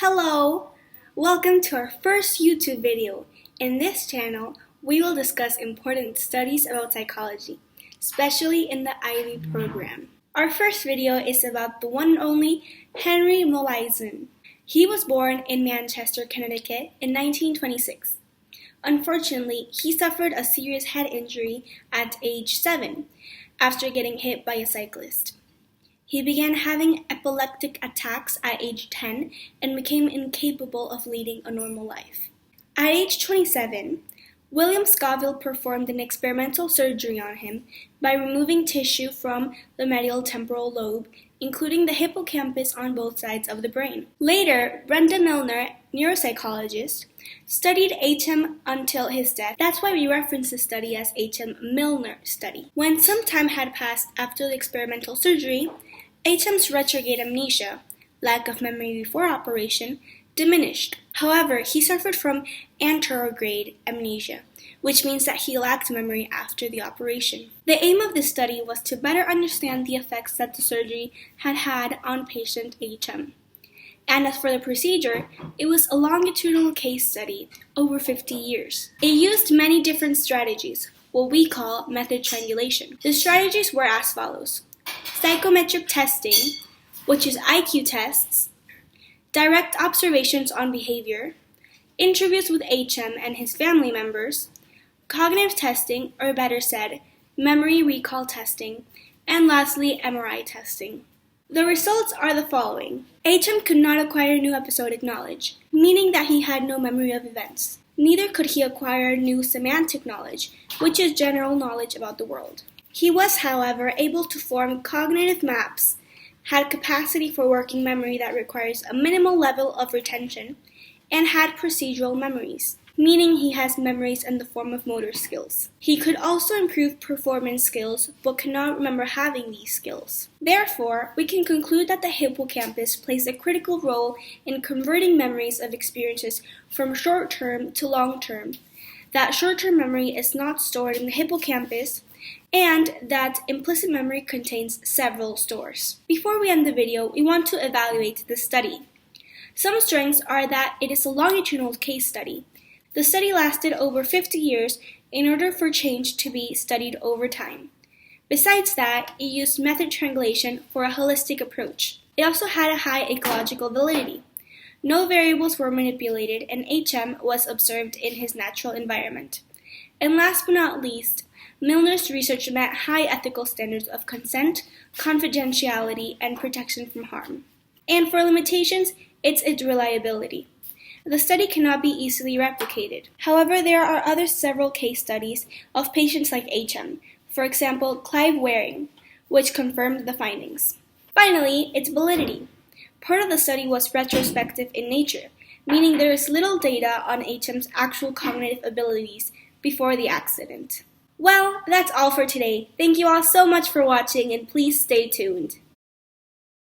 Hello! Welcome to our first YouTube video. In this channel, we will discuss important studies about psychology, especially in the Ivy program. Our first video is about the one and only Henry Molaison. He was born in Manchester, Connecticut in 1926. Unfortunately, he suffered a serious head injury at age 7 after getting hit by a cyclist. He began having epileptic attacks at age 10 and became incapable of leading a normal life. At age 27, William Scoville performed an experimental surgery on him by removing tissue from the medial temporal lobe, including the hippocampus on both sides of the brain. Later, Brenda Milner, neuropsychologist, studied H.M. until his death. That's why we reference the study as H.M. Milner Study. When some time had passed after the experimental surgery, H.M.'s retrograde amnesia, lack of memory before operation, diminished. However, he suffered from anterograde amnesia, which means that he lacked memory after the operation. The aim of this study was to better understand the effects that the surgery had had on patient H.M. And as for the procedure, it was a longitudinal case study over 50 years. It used many different strategies, what we call method triangulation. The strategies were as follows: psychometric testing, which is IQ tests, direct observations on behavior, interviews with HM and his family members, cognitive testing, or better said, memory recall testing, and lastly, MRI testing. The results are the following. HM could not acquire new episodic knowledge, meaning that he had no memory of events. Neither could he acquire new semantic knowledge, which is general knowledge about the world. He was, however, able to form cognitive maps, had capacity for working memory that requires a minimal level of retention, and had procedural memories, meaning he has memories in the form of motor skills. He could also improve performance skills, but could not remember having these skills. Therefore, we can conclude that the hippocampus plays a critical role in converting memories of experiences from short-term to long-term, that short-term memory is not stored in the hippocampus, and that implicit memory contains several stores. Before we end the video, we want to evaluate the study. Some strengths are that it is a longitudinal case study. The study lasted over 50 years in order for change to be studied over time. Besides that, it used method triangulation for a holistic approach. It also had a high ecological validity. No variables were manipulated, and HM was observed in his natural environment. And last but not least, Milner's research met high ethical standards of consent, confidentiality, and protection from harm. And for limitations, it's its reliability. The study cannot be easily replicated. However, there are several case studies of patients like HM, for example, Clive Waring, which confirmed the findings. Finally, its validity. Part of the study was retrospective in nature, meaning there is little data on HM's actual cognitive abilities before the accident. Well, that's all for today. Thank you all so much for watching, and please stay tuned.